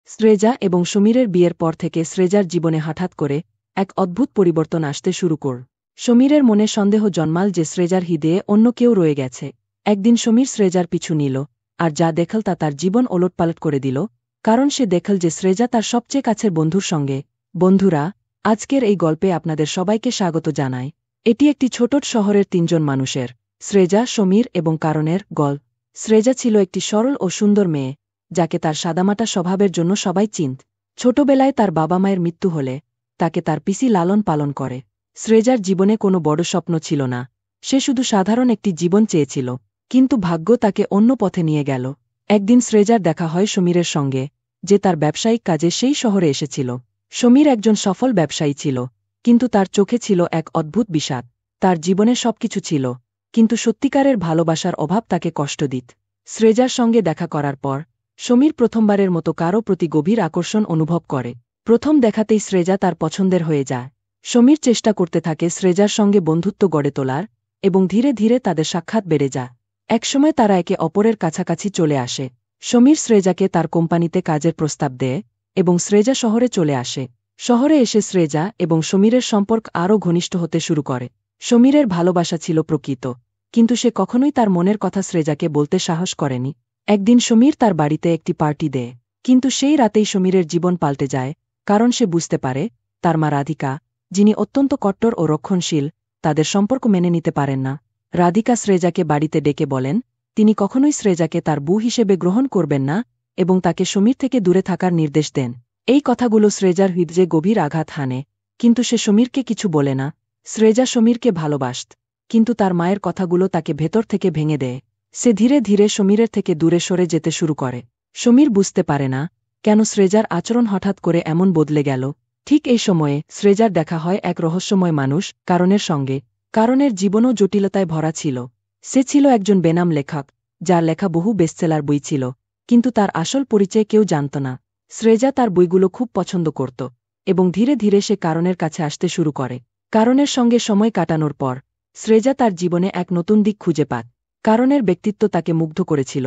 শ্রেজা এবং সমীরের বিয়ের পর থেকে শ্রেজার জীবনে হঠাৎ করে এক অদ্ভুত পরিবর্তন আসতে শুরু কর। সমীরের মনে সন্দেহ জন্মাল যে শ্রেজার হৃদয়ে অন্য কেউ রয়ে গেছে। একদিন সমীর শ্রেজার পিছু নিল, আর যা দেখল তা তার জীবন ওলটপালট করে দিল, কারণ সে দেখল যে শ্রেজা তার সবচেয়ে কাছের বন্ধুর সঙ্গে। বন্ধুরা, আজকের এই গল্পে আপনাদের সবাইকে স্বাগত জানাই। এটি একটি ছোট শহরের তিনজন মানুষের, শ্রেজা, সমীর এবং কারণের গল্প। শ্রেজা ছিল একটি সরল ও সুন্দর মেয়ে, যাকে তার সাদামাটা স্বভাবের জন্য সবাই চিনত। ছোটবেলায় তার বাবা মায়ের মৃত্যু হলে তাকে তার পিসি লালন পালন করে। শ্রেজার জীবনে কোনো বড় স্বপ্ন ছিল না, সে শুধু সাধারণ একটি জীবন চেয়েছিল। কিন্তু ভাগ্য তাকে অন্য পথে নিয়ে গেল। একদিন শ্রেজার দেখা হয় সমীরের সঙ্গে, যে তার ব্যবসায়িক কাজে সেই শহরে এসেছিল। সমীর একজন সফল ব্যবসায়ী ছিল, কিন্তু তার চোখে ছিল এক অদ্ভুত বিষাদ। তার জীবনে সবকিছু ছিল, কিন্তু সত্যিকারের ভালোবাসার অভাব তাকে কষ্ট দিত। শ্রেজার সঙ্গে দেখা করার পর সমীর প্রথমবারের মতো কারও প্রতি গভীর আকর্ষণ অনুভব করে। প্রথম দেখাতেই শ্রেজা তার পছন্দের হয়ে যায়। সমীর চেষ্টা করতে থাকে শ্রেজার সঙ্গে বন্ধুত্ব গড়ে তোলার, এবং ধীরে ধীরে তাদের সাক্ষাৎ বেড়ে যায়। একসময় তারা একে অপরের কাছাকাছি চলে আসে। সমীর শ্রেজাকে তার কোম্পানিতে কাজের প্রস্তাব দেয়, এবং শ্রেজা শহরে চলে আসে। শহরে এসে শ্রেজা এবং সমীরের সম্পর্ক আরও ঘনিষ্ঠ হতে শুরু করে। সমীরের ভালোবাসা ছিল প্রকৃত, কিন্তু সে কখনোই তার মনের কথা শ্রেজাকে বলতে সাহস করেনি। একদিন সমীর তার বাড়িতে একটি পার্টি দেয়, কিন্তু সেই রাতেই সমীরের জীবন পাল্টে যায়, কারণ সে বুঝতে পারে তার মা রাধিকা, যিনি অত্যন্ত কট্টর ও রক্ষণশীল, তাদের সম্পর্ক মেনে নিতে পারেন না। রাধিকা শ্রেজাকে বাড়িতে ডেকে বলেন তিনি কখনোই শ্রেজাকে তার বউ হিসেবে গ্রহণ করবেন না, এবং তাকে সমীর থেকে দূরে থাকার নির্দেশ দেন। এই কথাগুলো শ্রেজার হৃদয়ে গভীর আঘাত হানে, কিন্তু সে সমীরকে কিছু বলে না। শ্রেজা সমীরকে ভালোবাসত, কিন্তু তার মায়ের কথাগুলো তাকে ভেতর থেকে ভেঙে দেয়। সে ধীরে ধীরে সমীরের থেকে দূরে সরে যেতে শুরু করে। সমীর বুঝতে পারে না কেন শ্রেজার আচরণ হঠাৎ করে এমন বদলে গেল। ঠিক এই সময়ে শ্রেজার দেখা হয় এক রহস্যময় মানুষ, কারণের সঙ্গে। কারণের জীবনও জটিলতায় ভরা ছিল। সে ছিল একজন বেনাম লেখক, যার লেখা বহু বেস্টসেলার বই ছিল, কিন্তু তার আসল পরিচয় কেউ জানত না। শ্রেজা তার বইগুলো খুব পছন্দ করত, এবং ধীরে ধীরে সে কারণের কাছে আসতে শুরু করে। কারণের সঙ্গে সময় কাটানোর পর শ্রেজা তার জীবনে এক নতুন দিক খুঁজে পায়। কারণের ব্যক্তিত্ব তাকে মুগ্ধ করেছিল,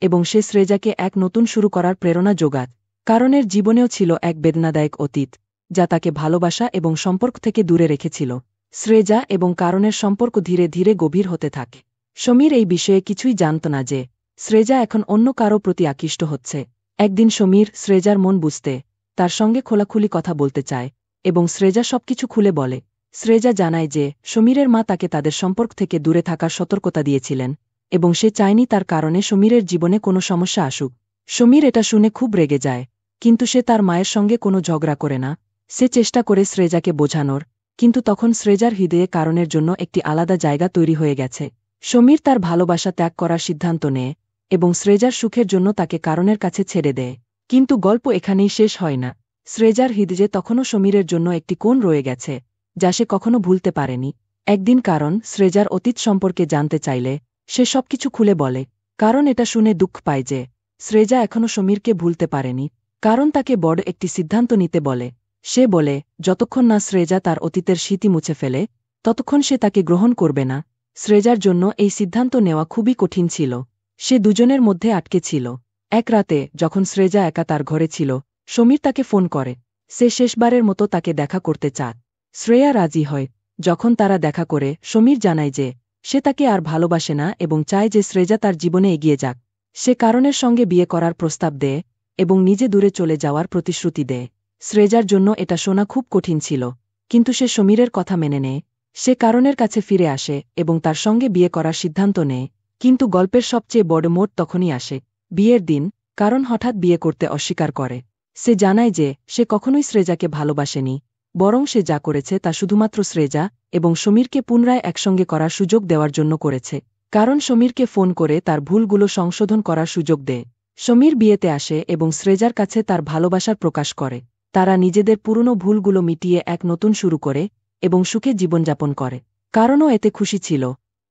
এবং সে শ্রেজাকে এক নতুন শুরু করার প্রেরণা যোগাত। কারণের জীবনেও ছিল এক বেদনাদায়ক অতীত, যা তাকে ভালোবাসা এবং সম্পর্ক থেকে দূরে রেখেছিল। শ্রেজা এবং কারণের সম্পর্ক ধীরে ধীরে গভীর হতে থাকে। সমীর এই বিষয়ে কিছুই জানত না যে শ্রেজা এখন অন্য কারও প্রতি আকৃষ্ট হচ্ছে। একদিন সমীর শ্রেজার মন বুঝতে তার সঙ্গে খোলাখুলি কথা বলতে চায়, এবং শ্রেজা সবকিছু খুলে বলে। শ্রেজা জানায় যে সমীরের মা তাকে তাদের সম্পর্ক থেকে দূরে থাকার সতর্কতা দিয়েছিলেন, এবং সে চায়নি তার কারণে সমীরের জীবনে কোনো সমস্যা আসুক। সমীর এটা শুনে খুব রেগে যায়, কিন্তু সে তার মায়ের সঙ্গে কোনো ঝগড়া করে না। সে চেষ্টা করে শ্রেজাকে বোঝানোর, কিন্তু তখন শ্রেজার হৃদয়ে কারণের জন্য একটি আলাদা জায়গা তৈরি হয়ে গেছে। সমীর তার ভালোবাসা ত্যাগ করার সিদ্ধান্ত নেয়, এবং শ্রেজার সুখের জন্য তাকে কারণের কাছে ছেড়ে দেয়। কিন্তু গল্প এখানেই শেষ হয় না। শ্রেজার হৃদয়ে তখনও সমীরের জন্য একটি কোণ রয়ে গেছে, যা সে কখনো ভুলতে পারেনি। একদিন কারণ শ্রেজার অতীত সম্পর্কে জানতে চাইলে সে সবকিছু খুলে বলে। কারণ এটা শুনে দুঃখ পায় যে শ্রেজা এখনও সমীরকে ভুলতে পারেনি। কারণ তাকে বড় একটি সিদ্ধান্ত নিতে বলে। সে বলে যতক্ষণ না শ্রেজা তার অতীতের স্মৃতি মুছে ফেলে, ততক্ষণ সে তাকে গ্রহণ করবে না। শ্রেজার জন্য এই সিদ্ধান্ত নেওয়া খুবই কঠিন ছিল। সে দুজনের মধ্যে আটকে ছিল। এক রাতে যখন শ্রেজা একা তার ঘরে ছিল, সমীর তাকে ফোন করে। সে শেষবারের মতো তাকে দেখা করতে চায়। শ্রেয়া রাজি হয়। যখন তারা দেখা করে, সমীর জানায় যে সে তাকে আর ভালোবাসে না এবং চায় যে শ্রেজা তার জীবনে এগিয়ে যাক। সে কারণের সঙ্গে বিয়ে করার প্রস্তাব দেয়, এবং নিজে দূরে চলে যাওয়ার প্রতিশ্রুতি দেয়। শ্রেজার জন্য এটা শোনা খুব কঠিন ছিল, কিন্তু সে সমীরের কথা মেনে নেয়। সে কারণের কাছে ফিরে আসে এবং তার সঙ্গে বিয়ে করার সিদ্ধান্ত নেয়। কিন্তু গল্পের সবচেয়ে বড় মোড় তখনই আসে। বিয়ের দিন কারণ হঠাৎ বিয়ে করতে অস্বীকার করে। সে জানায় যে সে কখনোই শ্রেজাকে ভালোবাসেনি, বরং সে যা করেছে তা শুধুমাত্র শ্রেজা এবং সমীরকে পুনরায় একসঙ্গে করার সুযোগ দেওয়ার জন্য করেছে। কারণ সমীরকে ফোন করে তার ভুলগুলো সংশোধন করার সুযোগ দেয়। সমীর বিয়েতে আসে এবং শ্রেজার কাছে তার ভালোবাসার প্রকাশ করে। তারা নিজেদের পুরনো ভুলগুলো মিটিয়ে এক নতুন শুরু করে, এবং সুখে জীবনযাপন করে। কারণও এতে খুশি ছিল,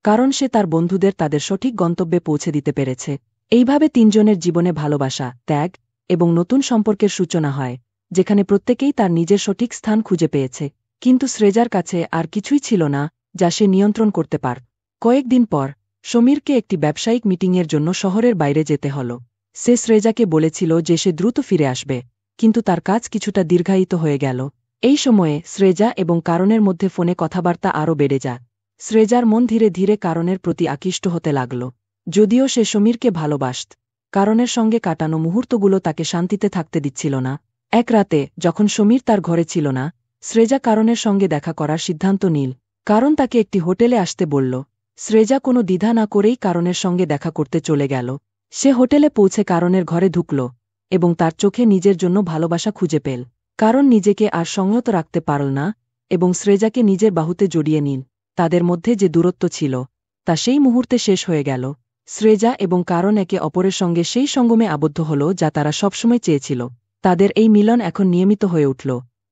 কারণ সে তার বন্ধুদের তাদের সঠিক গন্তব্যে পৌঁছে দিতে পেরেছে। এইভাবে তিনজনের জীবনে ভালোবাসা, ত্যাগ এবং নতুন সম্পর্কের সূচনা হয়, যেখানে প্রত্যেকেই তার নিজের সঠিক স্থান খুঁজে পেয়েছে। কিন্তু শ্রেজার কাছে আর কিছুই ছিল না যা সে নিয়ন্ত্রণ করতে পারত। কয়েকদিন পর সমীরকে একটি ব্যবসায়িক মিটিংয়ের জন্য শহরের বাইরে যেতে হল। সে শ্রেজাকে বলেছিল যে সে দ্রুত ফিরে আসবে, কিন্তু তার কাজ কিছুটা দীর্ঘায়িত হয়ে গেল। এই সময়ে শ্রেজা এবং কারণের মধ্যে ফোনে কথাবার্তা আরও বেড়ে যায়। শ্রেজার মন ধীরে ধীরে কারণের প্রতি আকৃষ্ট হতে লাগল। যদিও সে সমীরকে ভালোবাসত, কারণের সঙ্গে কাটানো মুহূর্তগুলো তাকে শান্তিতে থাকতে দিচ্ছিল না। এক রাতে যখন সমীর তার ঘরে ছিল না, শ্রেজা কারণের সঙ্গে দেখা করার সিদ্ধান্ত নিল। কারণ তাকে একটি হোটেলে আসতে বলল। শ্রেজা কোনো দ্বিধা না করেই কারণের সঙ্গে দেখা করতে চলে গেল। সে হোটেলে পৌঁছে কারণের ঘরে ঢুকল এবং তার চোখে নিজের জন্য ভালোবাসা খুঁজে পেল। কারণ নিজেকে আর সংযত রাখতে পারল না এবং শ্রেজাকে নিজের বাহুতে জড়িয়ে নিল। তাদের মধ্যে যে দূরত্ব ছিল তা সেই মুহূর্তে শেষ হয়ে গেল। শ্রেজা এবং কারণ একে অপরের সঙ্গে সেই সঙ্গমে আবদ্ধ হল যা তারা সবসময় চেয়েছিল। তাদের এই মিলন এখন নিয়মিত হয়ে উঠল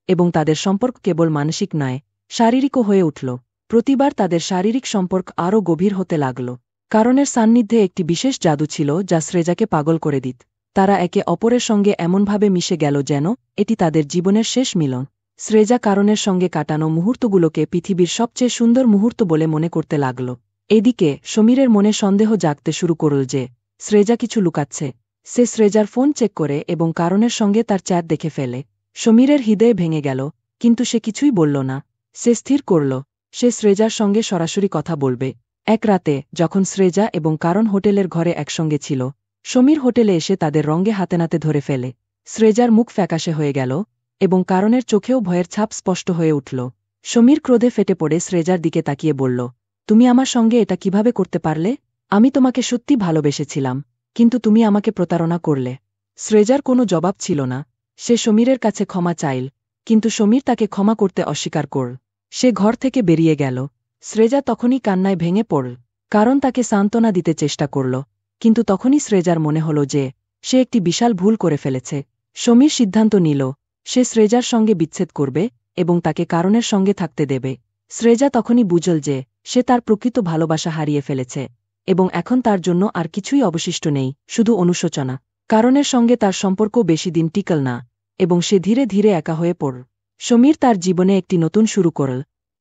এবং তাদের সম্পর্ক কেবল মানসিক নয়, শারীরিকও হয়ে উঠল। প্রতিবার তাদের শারীরিক সম্পর্ক আরও গভীর হতে লাগল। কারণের সান্নিধ্যে একটি বিশেষ জাদু ছিল যা শ্রেজাকে পাগল করে দিত। তারা একে অপরের সঙ্গে এমনভাবে মিশে গেল যেন এটি তাদের জীবনের শেষ মিলন। শ্রেজা কারণের সঙ্গে কাটানো মুহূর্তগুলোকে পৃথিবীর সবচেয়ে সুন্দর মুহূর্ত বলে মনে করতে লাগল। এদিকে সমীরের মনে সন্দেহ জাগতে শুরু করল যে শ্রেজা কিছু লুকাচ্ছে। সে শ্রেজার ফোন চেক করে এবং কারণের সঙ্গে তার চ্যাট দেখে ফেলে। সমীরের হৃদয় ভেঙে গেল, কিন্তু সে কিছুই বলল না। সে স্থির করল সে শ্রেজার সঙ্গে সরাসরি কথা বলবে। এক রাতে যখন শ্রেজা এবং কারণ হোটেলের ঘরে একসঙ্গে ছিল, সমীর হোটেলে এসে তাদের রঙে হাতে নাতে ধরে ফেলে। শ্রেজার মুখ ফ্যাকাশে হয়ে গেল এবং কারণের চোখেও ভয়ের ছাপ স্পষ্ট হয়ে উঠল। সমীর ক্রোধে ফেটে পড়ে শ্রেজার দিকে তাকিয়ে বলল, তুমি আমার সঙ্গে এটা কিভাবে করতে পারলে? আমি তোমাকে সত্যি ভালোবেসেছিলাম, কিন্তু তুমি আমাকে প্রতারণা করলে। শ্রেজার কোনো জবাব ছিল না। সে সমীরের কাছে ক্ষমা চাইল, কিন্তু সমীর তাকে ক্ষমা করতে অস্বীকার করল। সে ঘর থেকে বেরিয়ে গেল। শ্রেজা তখনই কান্নায় ভেঙে পড়ল। কারণ তাকে সান্ত্বনা দিতে চেষ্টা করল, কিন্তু তখনই শ্রেজার মনে হল যে সে একটি বিশাল ভুল করে ফেলেছে। সমীর সিদ্ধান্ত নিল সে শ্রেজার সঙ্গে বিচ্ছেদ করবে এবং তাকে কারণের সঙ্গে থাকতে দেবে। শ্রেজা তখনই বুঝল যে সে তার প্রকৃত ভালোবাসা হারিয়ে ফেলেছে এবং এখন তার জন্য আর কিছুই অবশিষ্ট নেই, শুধু অনুশোচনা। কারণের সঙ্গে তার সম্পর্ক বেশি দিন টিকল না এবং সে ধীরে ধীরে একা হয়ে পড়ল। সমীর তার জীবনে একটি নতুন শুরু করল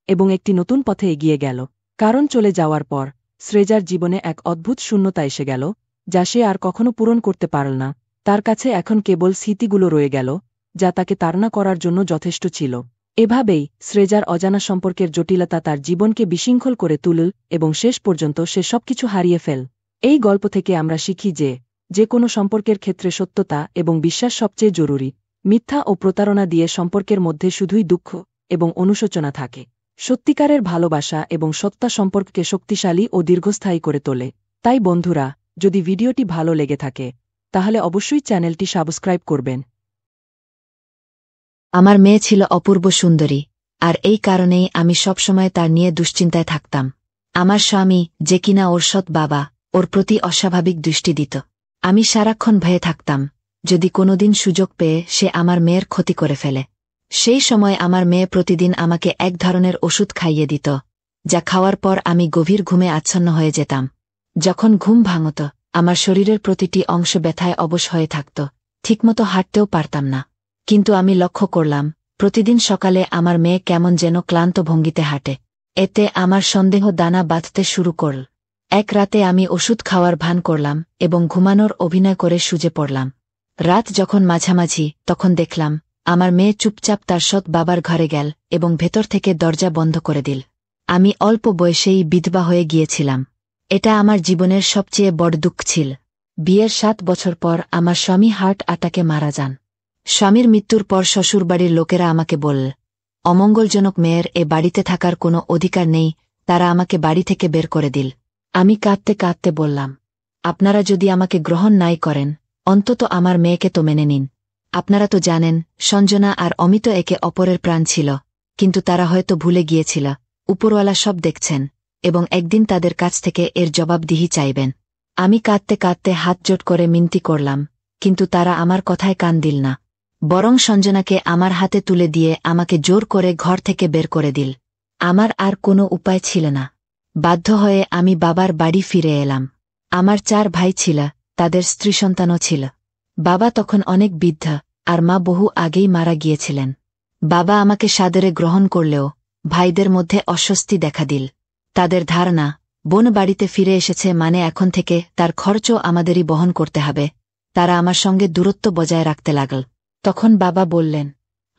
এবং একটি নতুন পথে এগিয়ে গেল। কারণ চলে যাওয়ার পর শ্রেজার জীবনে এক অদ্ভুত শূন্যতা এসে গেল যা সে আর কখনো পূরণ করতে পারল না। তার কাছে এখন কেবল স্মৃতিগুলো রয়ে গেল যা তাকে তাড়না করার জন্য যথেষ্ট ছিল। এভাবেই শ্রেজার অজানা সম্পর্কের জটিলতা তার জীবনকে বিশৃঙ্খল করে তুলল এবং শেষ পর্যন্ত সে সবকিছু হারিয়ে ফেল। এই গল্প থেকে আমরা শিখি যে কোনো সম্পর্কের ক্ষেত্রে সত্যতা এবং বিশ্বাস সবচেয়ে জরুরি। মিথ্যা ও প্রতারণা দিয়ে সম্পর্কের মধ্যে শুধুই দুঃখ এবং অনুশোচনা থাকে। সত্যিকারের ভালোবাসা এবং সত্তা সম্পর্ককে শক্তিশালী ও দীর্ঘস্থায়ী করে তোলে। তাই বন্ধুরা, যদি ভিডিওটি ভালো লেগে থাকে তাহলে অবশ্যই চ্যানেলটি সাবস্ক্রাইব করবেন। আমার মেয়ে ছিল অপূর্ব সুন্দরী, আর এই কারণেই আমি সবসময় তার নিয়ে দুশ্চিন্তায় থাকতাম। আমার স্বামী, যে কিনা ওর সৎ বাবা, ওর প্রতি অস্বাভাবিক দৃষ্টি দিত। আমি সারাক্ষণ ভয়ে থাকতাম যদি কোনোদিন সুযোগ পেয়ে সে আমার মেয়ের ক্ষতি করে ফেলে। সেই সময় আমার মেয়ে প্রতিদিন আমাকে এক ধরনের ওষুধ খাইয়ে দিত, যা খাওয়ার পর আমি গভীর ঘুমে আচ্ছন্ন হয়ে যেতাম। যখন ঘুম ভাঙত, আমার শরীরের প্রতিটি অংশ ব্যথায় অবশ হয়ে থাকত, ঠিকমতো হাঁটতেও পারতাম না। কিন্তু আমি লক্ষ্য করলাম প্রতিদিন সকালে আমার মেয়ে কেমন যেন ক্লান্ত ভঙ্গিতে হাঁটে। এতে আমার সন্দেহ দানা বাঁধতে শুরু করল। এক রাতে আমি ওষুধ খাওয়ার ভান করলাম এবং ঘুমানোর অভিনয় করে শুয়ে পড়লাম। রাত যখন মাঝামাঝি, তখন দেখলাম আমার মেয়ে চুপচাপ তার সৎ বাবার ঘরে গেল এবং ভেতর থেকে দরজা বন্ধ করে দিল। আমি অল্প বয়সেই বিধবা হয়ে গিয়েছিলাম। এটা আমার জীবনের সবচেয়ে বড় দুঃখ ছিল। বিয়ের 7 বছর পর আমার স্বামী হার্ট অ্যাটাকে মারা যান। স্বামীর মৃত্যুর পর শ্বশুরবাড়ির লোকেরা আমাকে বলল, অমঙ্গলজনক মেয়ের এ বাড়িতে থাকার কোনো অধিকার নেই, তারা আমাকে বাড়ি থেকে বের করে দিল। আমি কাঁদতে কাঁদতে বললাম, আপনারা যদি আমাকে গ্রহণ নাই করেন, অন্তত আমার মেয়েকে তো মেনে নিন। আপনারা তো জানেন সঞ্জনা আর অমিত একে অপরের প্রাণ ছিল, কিন্তু তারা হয়তো ভুলে গিয়েছিল উপরওয়ালা সব দেখছেন এবং একদিন তাদের কাছ থেকে এর জবাবদিহি চাইবেন। আমি কাঁদতে কাঁদতে হাত জোট করে মিনতি করলাম, কিন্তু তারা আমার কথায় কান দিল না। বরং সঞ্জনাকে আমার হাতে তুলে দিয়ে আমাকে জোর করে ঘর থেকে বের করে দিল। আমার আর কোনো উপায় ছিল না। বাধ্য হয়ে আমি বাবার বাড়ি ফিরে এলাম। আমার 4 ভাই ছিল, তাদের স্ত্রী সন্তানও ছিল। বাবা তখন অনেক বৃদ্ধ আর মা বহু আগেই মারা গিয়েছিলেন। বাবা আমাকে সাদরে গ্রহণ করলেও ভাইদের মধ্যে অস্বস্তি দেখা দিল। তাদের ধারণা বোন বাড়িতে ফিরে এসেছে মানে এখন থেকে তার খরচও আমাদেরই বহন করতে হবে। তারা আমার সঙ্গে দূরত্ব বজায় রাখতে লাগল। তখন বাবা বললেন,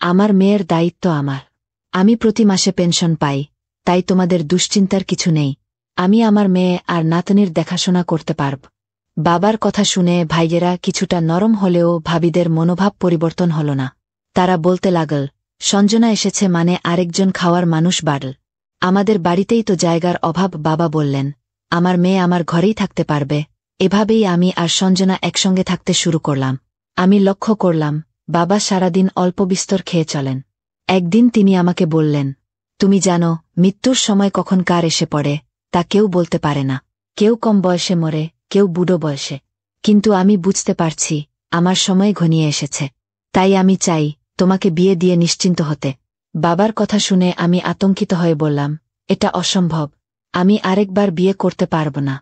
আমার মেয়ের দায়িত্ব আমার। আমি প্রতি মাসে পেনশন পাই, তাই তোমাদের দুশ্চিন্তার কিছু নেই। আমি আমার মেয়ে আর নাতনির দেখাশোনা করতে পারব। বাবার কথা শুনে ভাইয়েরা কিছুটা নরম হলেও ভাবিদের মনোভাব পরিবর্তন হল না। তারা বলতে লাগল, সঞ্জনা এসেছে মানে আরেকজন খাওয়ার মানুষ বাড়ল। আমাদের বাড়িতেই তো জায়গার অভাব। বাবা বললেন, আমার মেয়ে আমার ঘরেই থাকতে পারবে। এভাবেই আমি আর সঞ্জনা একসঙ্গে থাকতে শুরু করলাম। আমি লক্ষ্য করলাম, বাবা সারাদিন অল্প বিস্তর খেয়ে চলেন। একদিন তিনি আমাকে বললেন, তুমি জানো, মৃত্যুর সময় কখন কার এসে পড়ে তা কেউ বলতে পারে না। কেউ কম বয়সে মরে, কেউ বুড়ো বয়সে। কিন্তু আমি বুঝতে পারছি, আমার সময় ঘনিয়ে এসেছে। তাই আমি চাই তোমাকে বিয়ে দিয়ে নিশ্চিন্ত হতে। বাবার কথা শুনে আমি আতঙ্কিত হয়ে বললাম, এটা অসম্ভব। আমি আরেকবার বিয়ে করতে পারব না।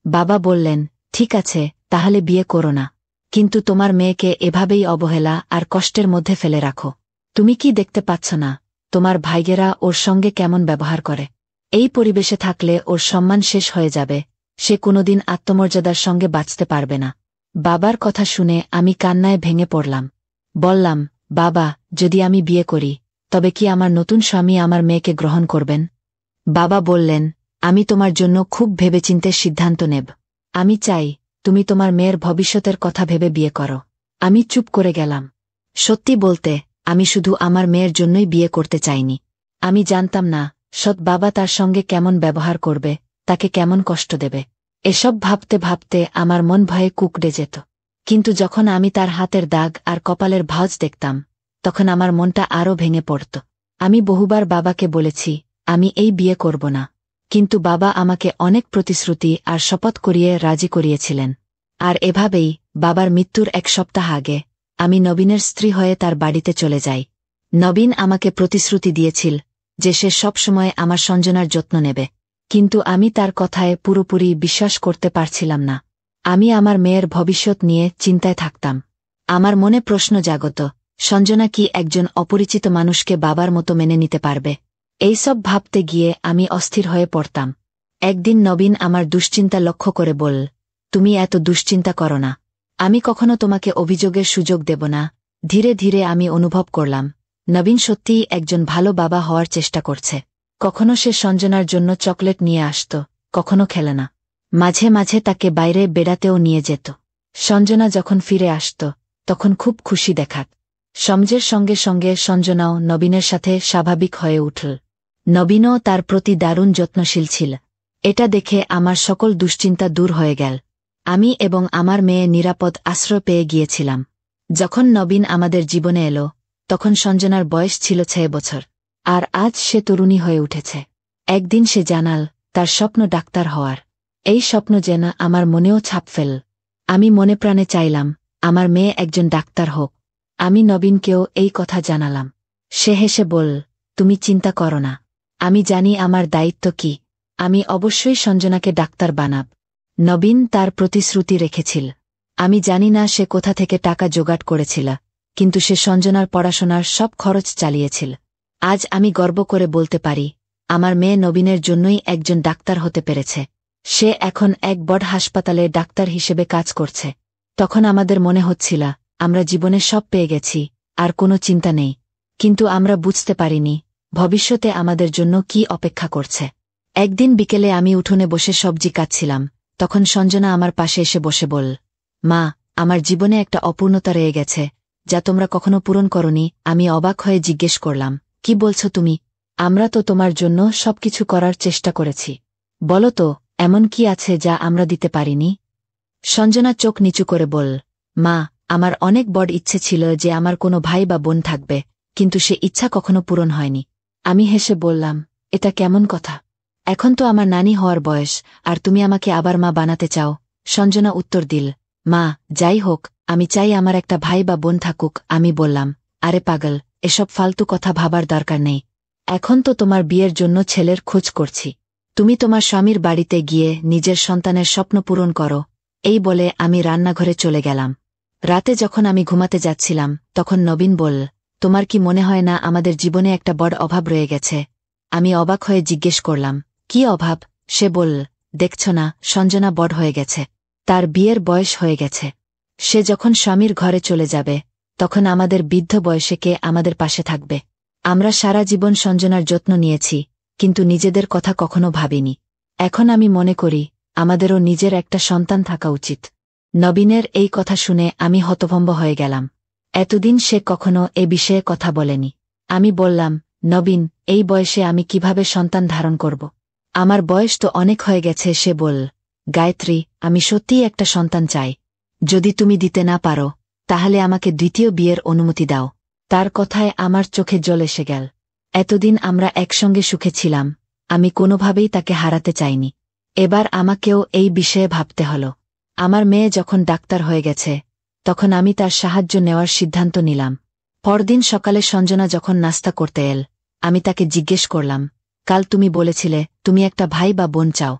বাবা বললেন, ঠিক আছে, তাহলে বিয়ে করো না। কিন্তু তোমার মেয়েকে এভাবেই অবহেলা আর কষ্টের মধ্যে ফেলে রাখো। তুমি কি দেখতে পাচ্ছ না তোমার ভাইয়েরা ওর সঙ্গে কেমন ব্যবহার করে? এই পরিবেশে থাকলে ওর সম্মান শেষ হয়ে যাবে। সে কোনোদিন আত্মমর্যাদার সঙ্গে বাঁচতে পারবে না। বাবার কথা শুনে আমি কান্নায় ভেঙে পড়লাম। বললাম, বাবা, যদি আমি বিয়ে করি, তবে কি আমার নতুন স্বামী আমার মেয়েকে গ্রহণ করবেন? বাবা বললেন, আমি তোমার জন্য খুব ভেবেচিন্তে সিদ্ধান্ত নেব। আমি চাই তুমি তোমার মেয়ের ভবিষ্যতের কথা ভেবে বিয়ে করো। আমি চুপ করে গেলাম। সত্যি বলতে, আমি শুধু আমার মেয়ের জন্যই বিয়ে করতে চাইনি। আমি জানতাম না সৎ বাবা তার সঙ্গে কেমন ব্যবহার করবে, তাকে কেমন কষ্ট দেবে। এসব ভাবতে ভাবতে আমার মন ভয়ে কুঁকড়ে যেত। কিন্তু যখন আমি তার হাতের দাগ আর কপালের ভাঁজ দেখতাম, তখন আমার মনটা আরও ভেঙে পড়ত। আমি বহুবার বাবাকে বলেছি, আমি এই বিয়ে করব না। কিন্তু বাবা আমাকে অনেক প্রতিশ্রুতি আর শপথ করিয়ে রাজি করিয়েছিলেন। আর এভাবেই বাবার মৃত্যুর এক সপ্তাহ আগে আমি নবীনের স্ত্রী হয়ে তার বাড়িতে চলে যাই। নবীন আমাকে প্রতিশ্রুতি দিয়েছিল যে সে সবসময় আমার সঞ্জনার যত্ন নেবে। কিন্তু আমি তার কথায় পুরোপুরি বিশ্বাস করতে পারছিলাম না। আমি আমার মেয়ের ভবিষ্যৎ নিয়ে চিন্তায় থাকতাম। আমার মনে প্রশ্ন জাগত, সঞ্জনা কি একজন অপরিচিত মানুষকে বাবার মতো মেনে নিতে পারবে? এইসব ভাবতে গিয়ে আমি অস্থির হয়ে পড়তাম। একদিন নবীন আমার দুশ্চিন্তা লক্ষ্য করে বলল, তুমি এত দুশ্চিন্তা করো না। আমি কখনো তোমাকে অভিযোগের সুযোগ দেব না। ধীরে ধীরে আমি অনুভব করলাম, নবীন সত্যিই একজন ভালো বাবা হওয়ার চেষ্টা করছে। কখনো সে সঞ্জনার জন্য চকলেট নিয়ে আসত, কখনো খেলে না। মাঝে মাঝে তাকে বাইরে বেড়াতেও নিয়ে যেত। সঞ্জনা যখন ফিরে আসত, তখন খুব খুশি দেখাত। সময়ের সঙ্গে সঙ্গে সঞ্জনাও নবীনের সাথে স্বাভাবিক হয়ে উঠল। নবীনও তার প্রতি দারুণ যত্নশীল ছিল। এটা দেখে আমার সকল দুশ্চিন্তা দূর হয়ে গেল। আমি এবং আমার মেয়ে নিরাপদ আশ্রয় পেয়ে গিয়েছিলাম। যখন নবীন আমাদের জীবনে এলো, তখন সঞ্জনার বয়স ছিল 6 বছর। আর আজ সে তরুণী হয়ে উঠেছে। একদিন সে জানাল তার স্বপ্ন ডাক্তার হওয়ার। এই স্বপ্ন যেন আমার মনেও ছাপ ফেল। আমি মনে প্রাণে চাইলাম আমার মেয়ে একজন ডাক্তার হোক। আমি নবীনকেও এই কথা জানালাম। সে হেসে বলল, তুমি চিন্তা করো না। আমি জানি আমার দায়িত্ব কি। আমি অবশ্যই সঞ্জনাকে ডাক্তার বানাব। নবীন তার প্রতিশ্রুতি রেখেছিল। আমি জানি না সে কোথা থেকে টাকা জোগাড় করেছিল, কিন্তু সে সঞ্জনার পড়াশোনার সব খরচ চালিয়েছিল। আজ আমি গর্ব করে বলতে পারি, আমার মেয়ে নবীনের জন্যই একজন ডাক্তার হতে পেরেছে। সে এখন এক বড় হাসপাতালে ডাক্তার হিসেবে কাজ করছে। তখন আমাদের মনে হচ্ছিল আমরা জীবনে সব পেয়ে গেছি, আর কোনো চিন্তা নেই। কিন্তু আমরা বুঝতে পারিনি ভবিষ্যতে আমাদের জন্য কি অপেক্ষা করছে। একদিন বিকেলে আমি উঠোনে বসে সবজি কাটছিলাম। তখন সঞ্জনা আমার পাশে এসে বসে বলল, মা, আমার জীবনে একটা অপূর্ণতা রয়ে গেছে, যা তোমরা কখনো পূরণ করনি। আমি অবাক হয়ে জিজ্ঞেস করলাম, কি বলছো তুমি? আমরা তো তোমার জন্য সবকিছু করার চেষ্টা করেছি। বলো তো, এমন কি আছে যা আমরা দিতে পারিনি? সঞ্জনা চোখ নিচু করে বলল, মা, আমার অনেক বড় ইচ্ছে ছিল যে আমার কোনো ভাই বা বোন থাকবে, কিন্তু সে ইচ্ছা কখনো পূরণ হয়নি। আমি হেসে বললাম, এটা কেমন কথা? এখন তো আমার নানি হওয়ার বয়স, আর তুমি আমাকে আবার মা বানাতে চাও? সঞ্জনা উত্তর দিল, মা, যাই হোক, আমি চাই আমার একটা ভাই বা বোন থাকুক। আমি বললাম, আরে পাগল, এসব ফালতু কথা ভাবার দরকার নেই। এখন তো তোমার বিয়ের জন্য ছেলের খোঁজ করছি। তুমি তোমার স্বামীর বাড়িতে গিয়ে নিজের সন্তানের স্বপ্ন পূরণ করো। এই বলে আমি রান্নাঘরে চলে গেলাম। রাতে যখন আমি ঘুমাতে যাচ্ছিলাম, তখন নবীন বলল, তোমার কি মনে হয় না আমাদের জীবনে একটা বড় অভাব রয়ে গেছে? আমি অবাক হয়ে জিজ্ঞেস করলাম, কি অভাব? সে বলল, দেখছ না, সঞ্জনা বড় হয়ে গেছে। তার বিয়ের বয়স হয়ে গেছে। সে যখন স্বামীর ঘরে চলে যাবে তখন আমাদের বৃদ্ধ বয়সে কে আমাদের পাশে থাকবে? আমরা সারা জীবন সঞ্জনার যত্ন নিয়েছি, কিন্তু নিজেদের কথা কখনো ভাবিনি। এখন আমি মনে করি আমাদেরও নিজের একটা সন্তান থাকা উচিত। নবীনের এই কথা শুনে আমি হতভম্ব হয়ে গেলাম। এতদিন সে কখনো এ বিষয়ে কথা বলেনি। আমি বললাম, নবীন, এই বয়সে আমি কিভাবে সন্তান ধারণ করব? আমার বয়স তো অনেক হয়ে গেছে। সে বলল, গায়ত্রী, আমি সত্যিই একটা সন্তান চাই। যদি তুমি দিতে না পারো তাহলে আমাকে দ্বিতীয় বিয়ের অনুমতি দাও। তার কথায় আমার চোখে জল এসে গেল। এতদিন আমরা একসঙ্গে সুখে ছিলাম, আমি কোনোভাবেই তাকে হারাতে চাইনি। এবার আমাকেও এই বিষয়ে ভাবতে হল। আমার মেয়ে যখন ডাক্তার হয়ে গেছে তখন আমি তার সাহায্য নেওয়ার সিদ্ধান্ত নিলাম। পরদিন সকালে সঞ্জনা যখন নাস্তা করতে এল, আমি তাকে জিজ্ঞেস করলাম, কাল তুমি বলেছিলে তুমি একটা ভাই বা বোন চাও,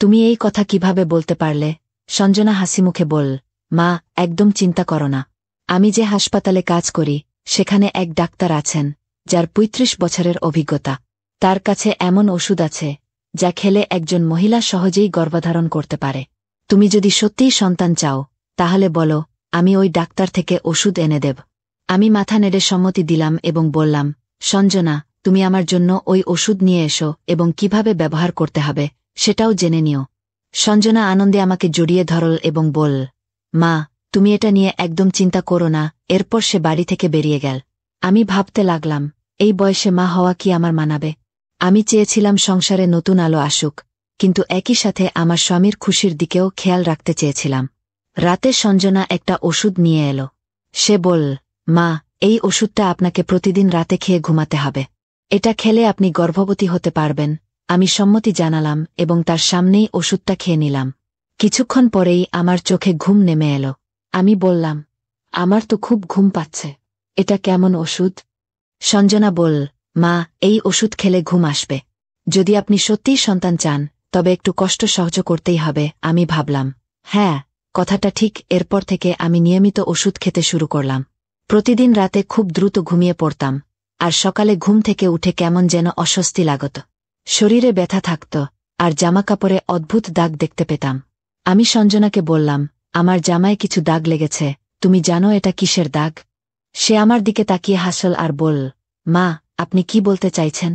তুমি এই কথা কিভাবে বলতে পারলে? সঞ্জনা হাসিমুখে বলল, মা, একদম চিন্তা করো না। আমি যে হাসপাতালে কাজ করি সেখানে এক ডাক্তার আছেন যার ৩৫ বছরের অভিজ্ঞতা। তার কাছে এমন ওষুধ আছে যা খেলে একজন মহিলা সহজেই গর্ভধারণ করতে পারে। তুমি যদি সত্যিই সন্তান চাও তাহলে বলো, আমি ওই ডাক্তার থেকে ওষুধ এনে দেব। আমি মাথা নেড়ে সম্মতি দিলাম এবং বললাম, সঞ্জনা, তুমি আমার জন্য ওই ওষুধ নিয়ে এসো এবং কিভাবে ব্যবহার করতে হবে সেটাও জেনে নিও। সঞ্জনা আনন্দে আমাকে জড়িয়ে ধরল এবং বলল, মা, তুমি এটা নিয়ে একদম চিন্তা করো না। এরপর সে বাড়ি থেকে বেরিয়ে গেল। আমি ভাবতে লাগলাম, এই বয়সে মা হওয়া কি আমার মানাবে? আমি চেয়েছিলাম সংসারে নতুন আলো আসুক, কিন্তু একই সাথে আমার স্বামীর খুশির দিকেও খেয়াল রাখতে চেয়েছিলাম। রাতে সঞ্জনা একটা ওষুধ নিয়ে এলো। সে বলল, মা, এই ওষুধটা আপনাকে প্রতিদিন রাতে খেয়ে ঘুমাতে হবে। এটা খেলে আপনি গর্ভবতী হতে পারবেন। আমি সম্মতি জানালাম এবং তার সামনেই ওষুধটা খেয়ে নিলাম। কিছুক্ষণ পরেই আমার চোখে ঘুম নেমে এলো। আমি বললাম, আমার তো খুব ঘুম পাচ্ছে, এটা কেমন ওষুধ? সঞ্জনা বলল, মা, এই ওষুধ খেলে ঘুম আসবে। যদি আপনি সত্যিই সন্তান চান তবে একটু কষ্ট সহ্য করতেই হবে। আমি ভাবলাম, হ্যাঁ, কথাটা ঠিক। এরপর থেকে আমি নিয়মিত ওষুধ খেতে শুরু করলাম। প্রতিদিন রাতে খুব দ্রুত ঘুমিয়ে পড়তাম, আর সকালে ঘুম থেকে উঠে কেমন যেন অস্বস্তি লাগত। শরীরে ব্যথা থাকত, আর জামাকাপড়ে অদ্ভুত দাগ দেখতে পেতাম। আমি সঞ্জনাকে বললাম, আমার জামায় কিছু দাগ লেগেছে, তুমি জানো এটা কিসের দাগ? সে আমার দিকে তাকিয়ে হাসল আর বলল, মা, আপনি কি বলতে চাইছেন?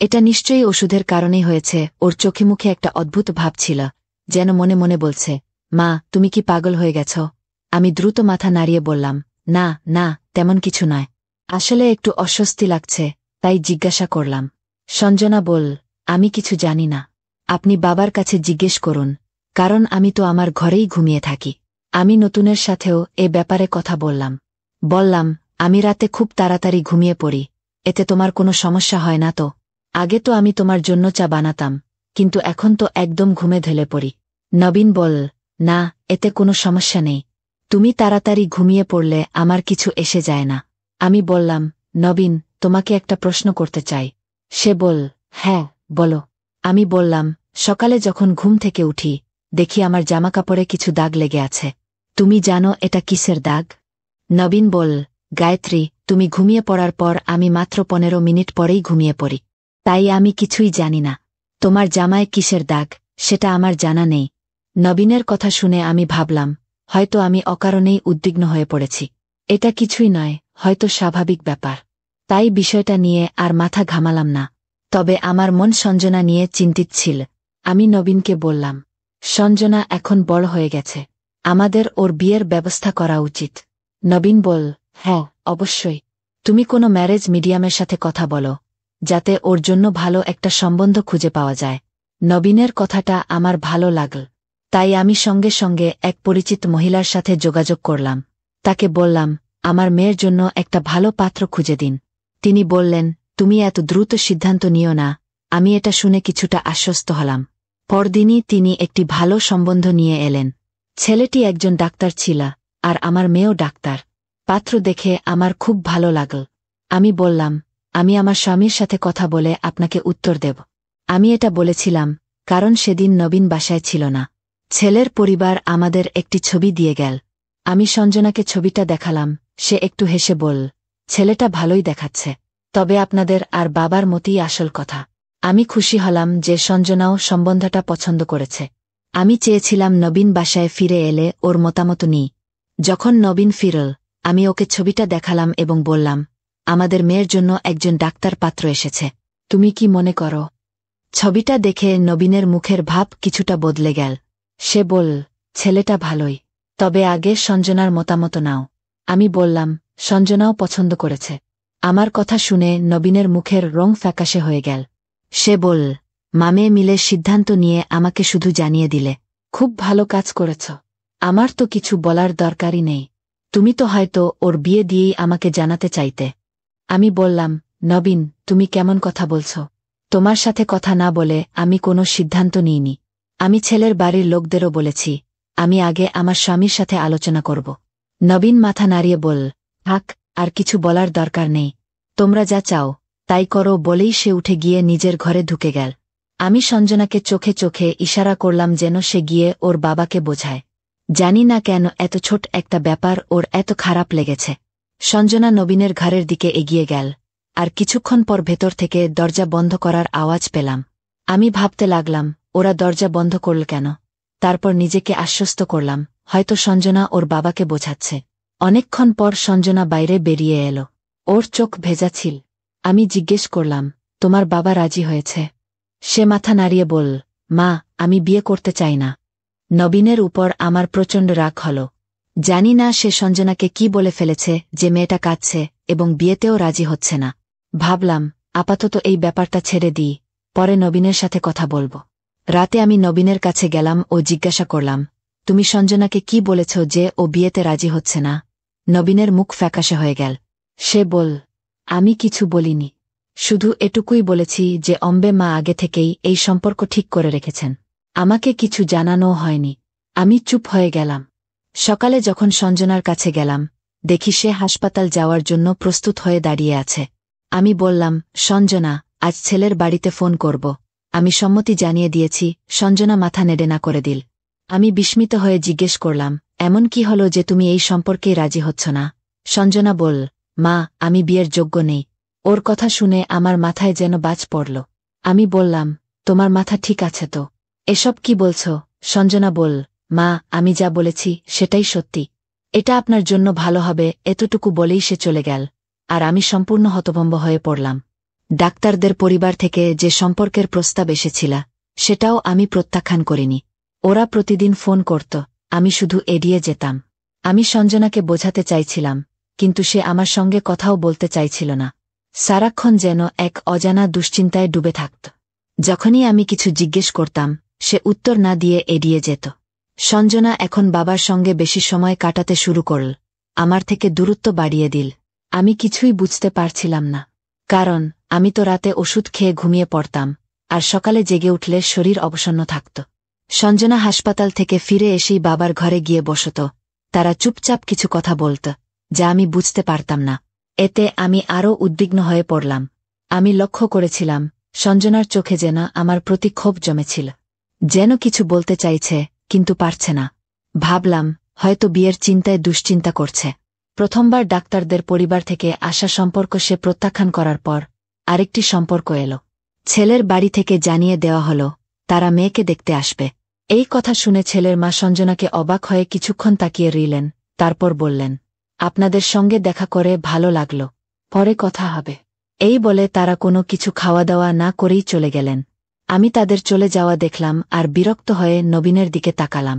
এটা নিশ্চয়ই ওষুধের কারণেই হয়েছে। ওর চোখে মুখে একটা অদ্ভুত ভাব ছিল, যেন মনে মনে বলছে, মা, তুমি কি পাগল হয়ে গেছ? আমি দ্রুত মাথা নাড়িয়ে বললাম, না না, তেমন কিছু নয়। আসলে একটু অস্বস্তি লাগছে, তাই জিজ্ঞাসা করলাম। সঞ্জনা বলল, আমি কিছু জানি না। আপনি বাবার কাছে জিজ্ঞেস করুন, কারণ আমি তো আমার ঘরেই ঘুমিয়ে থাকি। আমি নতুনের সাথেও এ ব্যাপারে কথা বললাম, আমি রাতে খুব তাড়াতাড়ি ঘুমিয়ে পড়ি, এতে তোমার কোনো সমস্যা হয় না তো? আগে তো আমি তোমার জন্য চা বানাতাম, কিন্তু এখন তো একদম ঘুমে ঢলে পড়ি। নবীন বলল, না, এতে কোনো সমস্যা নেই। তুমি তাড়াতাড়ি ঘুমিয়ে পড়লে আমার কিছু এসে যায় না। আমি বললাম, নবীন, তোমাকে একটা প্রশ্ন করতে চাই। সে বলল, হ্যাঁ, বলো। আমি বললাম, সকালে যখন ঘুম থেকে উঠি দেখি আমার জামাকাপড়ে কিছু দাগ লেগে আছে। তুমি জানো এটা কিসের দাগ? নবীন বলল, গায়ত্রী, তুমি ঘুমিয়ে পড়ার পর আমি মাত্র 15 মিনিট পরেই ঘুমিয়ে পড়ি, তাই আমি কিছুই জানি না। তোমার জামায় কিসের দাগ সেটা আমার জানা নেই। নবীনের কথা শুনে আমি ভাবলাম, হয়তো আমি অকারণেই উদ্বিগ্ন হয়ে পড়েছি। এটা কিছুই নয়, হয়তো স্বাভাবিক ব্যাপার। তাই বিষয়টা নিয়ে আর মাথা ঘামালাম না। তবে আমার মন সঞ্জনা নিয়ে চিন্তিত ছিল। আমি নবীনকে বললাম, সঞ্জনা এখন বড় হয়ে গেছে, আমাদের ওর বিয়ের ব্যবস্থা করা উচিত। নবীন বলল, হ্যাঁ, অবশ্যই। তুমি কোনো ম্যারেজ মিডিয়ামের সাথে কথা বলো, যাতে ওর জন্য ভালো একটা সম্বন্ধ খুঁজে পাওয়া যায়। নবীনের কথাটা আমার ভালো লাগল, তাই আমি সঙ্গে সঙ্গে এক পরিচিত মহিলার সাথে যোগাযোগ করলাম। তাকে বললাম, আমার মেয়ের জন্য একটা ভালো পাত্র খুঁজে দিন। তিনি বললেন, তুমি এত দ্রুত সিদ্ধান্ত নিও না। আমি এটা শুনে কিছুটা আশ্বস্ত হলাম। পরদিনই তিনি একটি ভালো সম্বন্ধ নিয়ে এলেন। ছেলেটি একজন ডাক্তার ছিল, আর আমার মেয়েও ডাক্তার। পাত্র দেখে আমার খুব ভালো লাগল। আমি বললাম, আমি আমার স্বামীর সাথে কথা বলে আপনাকে উত্তর দেব। আমি এটা বলেছিলাম কারণ সেদিন নবীন বাসায় ছিল না। ছেলের পরিবার আমাদের একটি ছবি দিয়ে গেল। আমি সঞ্জনাকে ছবিটা দেখালাম, সে একটু হেসে বলল, ছেলেটা ভালোই দেখাচ্ছে, তবে আপনাদের আর বাবার মতই আসল কথা। আমি খুশি হলাম যে সঞ্জনাও সম্বন্ধটা পছন্দ করেছে। আমি চেয়েছিলাম নবীন বাসায় ফিরে এলে ওর মতামত নিই। যখন নবীন ফিরল আমি ওকে ছবিটা দেখালাম এবং বললাম, আমাদের মেয়ের জন্য একজন ডাক্তার পাত্র এসেছে, তুমি কি মনে করো? ছবিটা দেখে নবীনের মুখের ভাব কিছুটা বদলে গেল। সে বলল, ছেলেটা ভালোই, তবে আগে সঞ্জনার মতামত নাও। আমি বললাম, সঞ্জনাও পছন্দ করেছে। আমার কথা শুনে নবীনের মুখের রং ফ্যাকাশে হয়ে গেল। সে বলল, মামে মিলে সিদ্ধান্ত নিয়ে আমাকে শুধু জানিয়ে দিলে, খুব ভালো কাজ করেছ। আমার তো কিছু বলার দরকারই নেই, তুমি তো হয়তো ওর বিয়ে দিয়েই আমাকে জানাতে চাইতে। আমি বললাম, নবীন, তুমি কেমন কথা বলছ? তোমার সাথে কথা না বলে আমি কোনো সিদ্ধান্ত নিইনি। আমি ছেলের বাড়ির লোকদেরও বলেছি, আমি আগে আমার স্বামীর সাথে আলোচনা করব। নবীন মাথা নাড়িয়ে বলল, থাক, আর কিছু বলার দরকার নেই, তোমরা যা চাও তাই করো বলেই সে উঠে গিয়ে নিজের ঘরে ঢুকে গেল। আমি সঞ্জনাকে চোখে চোখে ইশারা করলাম যেন সে গিয়ে ওর বাবাকে বোঝায়। জানি না কেন এত ছোট একটা ব্যাপার ওর এত খারাপ লেগেছে। সঞ্জনা নবীনের ঘরের দিকে এগিয়ে গেল, আর কিছুক্ষণ পর ভেতর থেকে দরজা বন্ধ করার আওয়াজ পেলাম। আমি ভাবতে লাগলাম, ওরা দরজা বন্ধ করল কেন? তারপর নিজেকে আশ্বস্ত করলাম, হয়তো সঞ্জনা ওর বাবাকে বোঝাচ্ছে। অনেকক্ষণ পর সঞ্জনা বাইরে বেরিয়ে এলো। ওর চোখ ভেজা ছিল। আমি জিজ্ঞেস করলাম, তোমার বাবা রাজি হয়েছে? সে মাথা নাড়িয়ে বলল, মা, আমি বিয়ে করতে চাই না। নবীনের উপর আমার প্রচণ্ড রাগ হল। জানি না সে সঞ্জনাকে কি বলে ফেলেছে যে মেয়েটা কাঁদছে এবং বিয়েতেও রাজি হচ্ছে না। ভাবলাম, আপাতত এই ব্যাপারটা ছেড়ে দিই, পরে নবীনের সাথে কথা বলব। রাতে আমি নবীনের কাছে গেলাম ও জিজ্ঞাসা করলাম, তুমি সঞ্জনাকে কি বলেছ যে ও বিয়েতে রাজি হচ্ছে না? নবীনের মুখ ফ্যাকাশে হয়ে গেল। সে বল, আমি কিছু বলিনি, শুধু এটুকুই বলেছি যে অম্বে মা আগে থেকেই এই সম্পর্ক ঠিক করে রেখেছেন, আমাকে কিছু জানানোও হয়নি। আমি চুপ হয়ে গেলাম। সকালে যখন সঞ্জনার কাছে গেলাম, দেখি সে হাসপাতাল যাওয়ার জন্য প্রস্তুত হয়ে দাঁড়িয়ে আছে। আমি বললাম, সঞ্জনা, আজ ছেলের বাড়িতে ফোন করব। আমি সম্মতি জানিয়ে দিয়েছি। সঞ্জনা মাথা নেড়ে না করে দিল। আমি বিস্মিত হয়ে জিজ্ঞেস করলাম, এমন কি হলো যে তুমি এই সম্পর্কেই রাজি হচ্ছ না? সঞ্জনা বলল, মা, আমি বিয়ের যোগ্য নেই। ওর কথা শুনে আমার মাথায় যেন বাজ পড়ল। আমি বললাম, তোমার মাথা ঠিক আছে তো? এসব কি বলছ? সঞ্জনা বলল, মা, আমি যা বলেছি সেটাই সত্যি। এটা আপনার জন্য ভালো হবে, এতটুকু বলেই সে চলে গেল, আর আমি সম্পূর্ণ হতভম্ব হয়ে পড়লাম। ডাক্তারদের পরিবার থেকে যে সম্পর্কের প্রস্তাব এসেছিল সেটাও আমি প্রত্যাখ্যান করিনি। ওরা প্রতিদিন ফোন করত, আমি শুধু এড়িয়ে যেতাম। আমি সঞ্জনাকে বোঝাতে চাইছিলাম, কিন্তু সে আমার সঙ্গে কথাও বলতে চাইছিল না। সারাক্ষণ যেন এক অজানা দুশ্চিন্তায় ডুবে থাকত। যখনই আমি কিছু জিজ্ঞেস করতাম সে উত্তর না দিয়ে এড়িয়ে যেত। সঞ্জনা এখন বাবার সঙ্গে বেশি সময় কাটাতে শুরু করল, আমার থেকে দূরত্ব বাড়িয়ে দিল। আমি কিছুই বুঝতে পারছিলাম না, কারণ আমি তো রাতে ওষুধ খেয়ে ঘুমিয়ে পড়তাম, আর সকালে জেগে উঠলে শরীর অবসন্ন থাকত। সঞ্জনা হাসপাতাল থেকে ফিরে এসেই বাবার ঘরে গিয়ে বসত। তারা চুপচাপ কিছু কথা বলত, যা আমি বুঝতে পারতাম না। এতে আমি আরও উদ্বিগ্ন হয়ে পড়লাম। আমি লক্ষ্য করেছিলাম, সঞ্জনার চোখে যেন আমার প্রতি ক্ষোভ জমেছিল। যেন কিছু বলতে চাইছে, কিন্তু পারছে না। ভাবলাম, হয়তো বিয়ের চিন্তায় দুশ্চিন্তা করছে। প্রথমবার ডাক্তারদের পরিবার থেকে আসা সম্পর্ক সে প্রত্যাখ্যান করার পর আরেকটি সম্পর্ক এলো। ছেলের বাড়ি থেকে জানিয়ে দেওয়া হলো, তারা মেয়েকে দেখতে আসবে। এই কথা শুনে ছেলের মা সঞ্জনাকে অবাক হয়ে কিছুক্ষণ তাকিয়ে রইলেন, তারপর বললেন, আপনাদের সঙ্গে দেখা করে ভালো লাগলো, পরে কথা হবে। এই বলে তারা কোনো কিছু খাওয়া দাওয়া না করেই চলে গেলেন। আমি তাদের চলে যাওয়া দেখলাম আর বিরক্ত হয়ে নবীনের দিকে তাকালাম।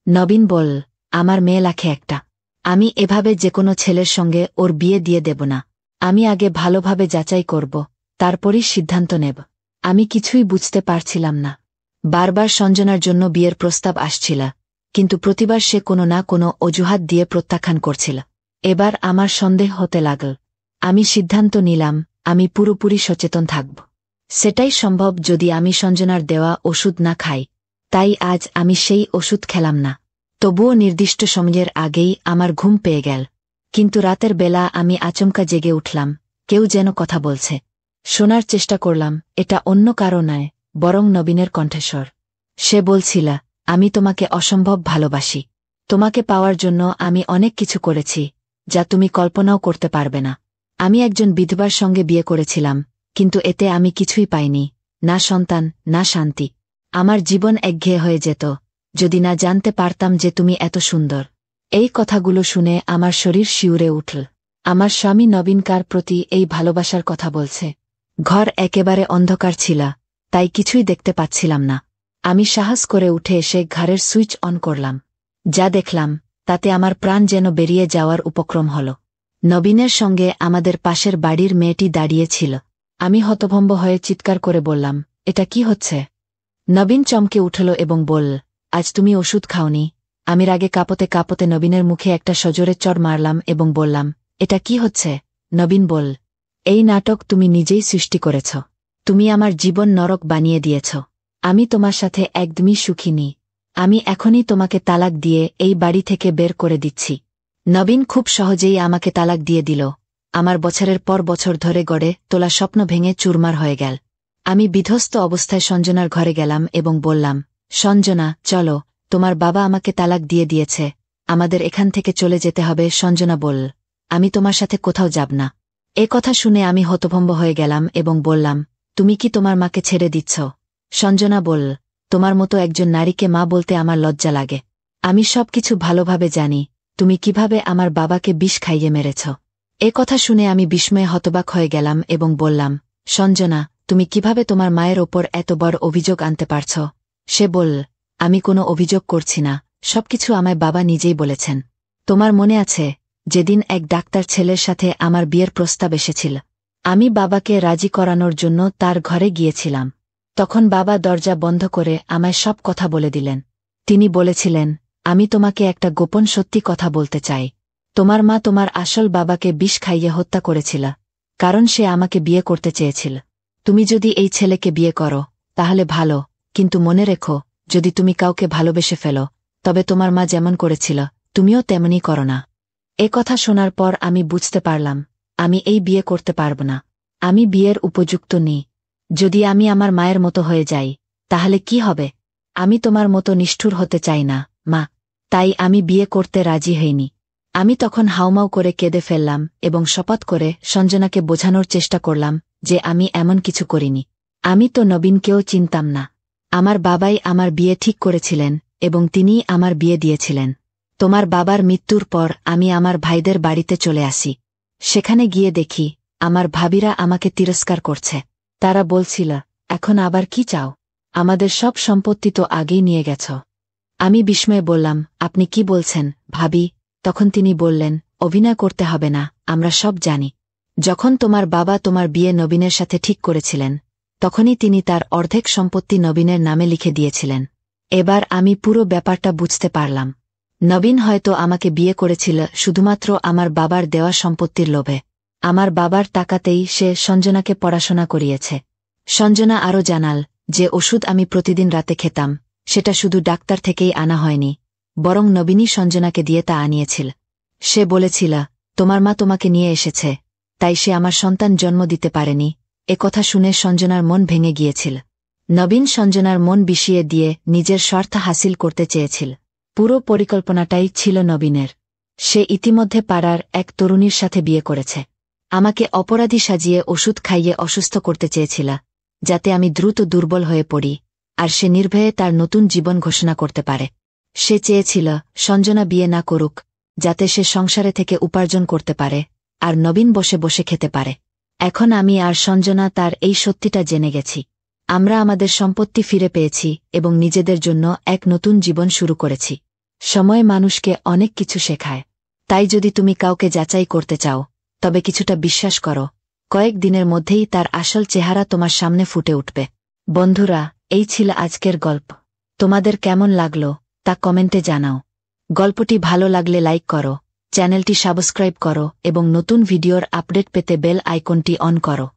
নবীন বলল, আমার মেয়ে লাখে একটা। আমি এভাবে যে কোনো ছেলের সঙ্গে ওর বিয়ে দিয়ে দেব না। আমি আগে ভালোভাবে যাচাই করব, তারপরই সিদ্ধান্ত নেব। আমি কিছুই বুঝতে পারছিলাম না। বারবার সঞ্জনার জন্য বিয়ের প্রস্তাব আসছিল, কিন্তু প্রতিবার সে কোনো না কোনো অজুহাত দিয়ে প্রত্যাখ্যান করছিল। এবার আমার সন্দেহ হতে লাগল। আমি সিদ্ধান্ত নিলাম, আমি পুরোপুরি সচেতন থাকব। সেটাই সম্ভব যদি আমি সঞ্জনার দেওয়া ওষুধ না খাই। তাই আজ আমি সেই ওষুধ খেলাম না। তবুও নির্দিষ্ট সময়ের আগেই আমার ঘুম পেয়ে গেল। কিন্তু রাতের বেলা আমি আচমকা জেগে উঠলাম, কেউ যেন কথা বলছে। শোনার চেষ্টা করলাম, এটা অন্য কারো নয়, বরং নবীনের কণ্ঠস্বর। সে বলছিল, আমি তোমাকে অসম্ভব ভালোবাসি। তোমাকে পাওয়ার জন্য আমি অনেক কিছু করেছি, যা তুমি কল্পনাও করতে পারবে না। আমি একজন বিধবার সঙ্গে বিয়ে করেছিলাম, কিন্তু এতে আমি কিছুই পাইনি, না সন্তান, না শান্তি। আমার জীবন একঘেয়ে হয়ে যেত, যদি না জানতে পারতাম যে তুমি এত সুন্দর। এই কথাগুলো শুনে আমার শরীর শিউরে উঠল। আমার স্বামী নবীন কার প্রতি এই ভালোবাসার কথা বলছে। ঘর একেবারে অন্ধকার ছিল, তাই কিছুই দেখতে পাচ্ছিলাম না। আমি সাহস করে উঠে এসে ঘরের সুইচ অন করলাম। যা দেখলাম তাতে আমার প্রাণ যেন বেরিয়ে যাওয়ার উপক্রম হল। নবীনের সঙ্গে আমাদের পাশের বাড়ির মেয়েটি দাঁড়িয়েছিল। আমি হতভম্ব হয়ে চিৎকার করে বললাম, এটা কি হচ্ছে? নবীন চমকে উঠল এবং বলল, আজ তুমি ওষুধ খাওনি। আমি রাগে কাঁপতে কাঁপতে নবীনের মুখে একটা সজোরে চড় মারলাম এবং বললাম, এটা কি হচ্ছে? নবীন বলল, এই নাটক তুমি নিজেই সৃষ্টি করেছ। তুমি আমার জীবন নরক বানিয়ে দিয়েছ। আমি তোমার সাথে একদমই সুখী নি। আমি এখনই তোমাকে তালাক দিয়ে এই বাড়ি থেকে বের করে দিচ্ছি। নবীন খুব সহজেই আমাকে তালাক দিয়ে দিল। আমার বছরের পর বছর ধরে গড়ে তোলা স্বপ্ন ভেঙে চুরমার হয়ে গেল। আমি বিধ্বস্ত অবস্থায় সঞ্জনার ঘরে গেলাম এবং বললাম, সঞ্জনা, চলো, তোমার বাবা আমাকে তালাক দিয়ে দিয়েছে, আমাদের এখান থেকে চলে যেতে হবে। সঞ্জনা বলল, আমি তোমার সাথে কোথাও যাব না। এ কথা শুনে আমি হতভম্ব হয়ে গেলাম এবং বললাম, তুমি কি তোমার মাকে ছেড়ে দিচ্ছ? সঞ্জনা বলল, তোমার মতো একজন নারীকে মা বলতে আমার লজ্জা লাগে। আমি সবকিছু ভালোভাবে জানি। তুমি কিভাবে আমার বাবাকে বিষ খাইয়ে মেরেছ? এ কথা শুনে আমি বিস্ময়ে হতবাক হয়ে গেলাম এবং বললাম, সঞ্জনা, তুমি কিভাবে তোমার মায়ের ওপর এত বড় অভিযোগ আনতে পারছ? সে বলল, আমি কোনো অভিযোগ করছি না, সবকিছু আমায় বাবা নিজেই বলেছেন। তোমার মনে আছে যেদিন এক ডাক্তার ছেলের সাথে আমার বিয়ের প্রস্তাব এসেছিল? আমি বাবাকে রাজি করানোর জন্য তার ঘরে গিয়েছিলাম। তখন বাবা দরজা বন্ধ করে আমায় সব কথা বলে দিলেন। তিনি বলেছিলেন, আমি তোমাকে একটা গোপন সত্যি কথা বলতে চাই। তোমার মা তোমার আসল বাবাকে বিষ খাইয়ে হত্যা করেছিল, কারণ সে আমাকে বিয়ে করতে চেয়েছিল। তুমি যদি এই ছেলেকে বিয়ে করো তাহলে ভালো, কিন্তু মনে রেখো, যদি তুমি কাউকে ভালোবেসে ফেলো তবে তোমার মা যেমন করেছিল তুমিও তেমনই করো না। এ কথা শোনার পর আমি বুঝতে পারলাম, আমি এই বিয়ে করতে পারব না। আমি বিয়ের উপযুক্ত নই। যদি আমি আমার মায়ের মতো হয়ে যাই তাহলে কি হবে? আমি তোমার মতো নিষ্ঠুর হতে চাই না, মা। তাই আমি বিয়ে করতে রাজি হইনি। আমি তখন হাউমাউ করে কেঁদে ফেললাম এবং শপথ করে সঞ্জনাকে বোঝানোর চেষ্টা করলাম যে আমি এমন কিছু করিনি। আমি তো নবীনকেও চিনতাম না। আমার বাবাই আমার বিয়ে ঠিক করেছিলেন এবং তিনিই আমার বিয়ে দিয়েছিলেন। তোমার বাবার মৃত্যুর পর আমি আমার ভাইদের বাড়িতে চলে আসি। সেখানে গিয়ে দেখি আমার ভাবিরা আমাকে তিরস্কার করছে। তারা বলছিল, এখন আবার কি চাও? আমাদের সব সম্পত্তি তো আগেই নিয়ে গেছ। আমি বিস্ময়ে বললাম, আপনি কি বলছেন ভাবি? তখন তিনি বললেন, অভিনয় করতে হবে না, আমরা সব জানি। যখন তোমার বাবা তোমার বিয়ে নবীনের সাথে ঠিক করেছিলেন তখনই তিনি তার অর্ধেক সম্পত্তি নবীনের নামে লিখে দিয়েছিলেন। এবার আমি পুরো ব্যাপারটা বুঝতে পারলাম। নবীন হয়তো আমাকে বিয়ে করেছিল শুধুমাত্র আমার বাবার দেওয়া সম্পত্তির লোভে। আমার বাবার টাকাতেই সে সঞ্জনাকে পড়াশোনা করিয়েছে। সঞ্জনা আরও জানাল যে ওষুধ আমি প্রতিদিন রাতে খেতাম সেটা শুধু ডাক্তার থেকেই আনা হয়নি, বরং নবীনই সঞ্জনাকে দিয়ে তা আনিয়েছিল। সে বলেছিল, তোমার মা তোমাকে নিয়ে এসেছে, তাই সে আমার সন্তান জন্ম দিতে পারেনি। এ কথা শুনে সঞ্জনার মন ভেঙে গিয়েছিল। নবীন সঞ্জনার মন বিষিয়ে দিয়ে নিজের স্বার্থ হাসিল করতে চেয়েছিল। পুরো পরিকল্পনাটাই ছিল নবীনের। সে ইতিমধ্যে পাড়ার এক তরুণীর সাথে বিয়ে করেছে। আমাকে অপরাধী সাজিয়ে ওষুধ খাইয়ে অসুস্থ করতে চেয়েছিল, যাতে আমি দ্রুত দুর্বল হয়ে পড়ি আর সে নির্ভয়ে তার নতুন জীবন ঘোষণা করতে পারে। সে চেয়েছিল সঞ্জনা বিয়ে না করুক, যাতে সে সংসারে থেকে উপার্জন করতে পারে আর নবীন বসে বসে খেতে পারে। এখন আমি আর সঞ্জনা তার এই সত্যিটা জেনে গেছি। আমরা আমাদের সম্পত্তি ফিরে পেয়েছি এবং নিজেদের জন্য এক নতুন জীবন শুরু করেছি। সময় মানুষকে অনেক কিছু শেখায়। তাই যদি তুমি কাউকে যাচাই করতে চাও তবে কিছুটা বিশ্বাস করো, কয়েক দিনের মধ্যেই তার আসল চেহারা তোমার সামনে ফুটে উঠবে। বন্ধুরা, এই ছিল আজকের গল্প। তোমাদের কেমন লাগলো তা কমেন্টে জানাও। গল্পটি ভালো লাগলে লাইক করো, চ্যানেলটি সাবস্ক্রাইব করো এবং নতুন ভিডিওর আপডেট পেতে বেল আইকনটি অন করো।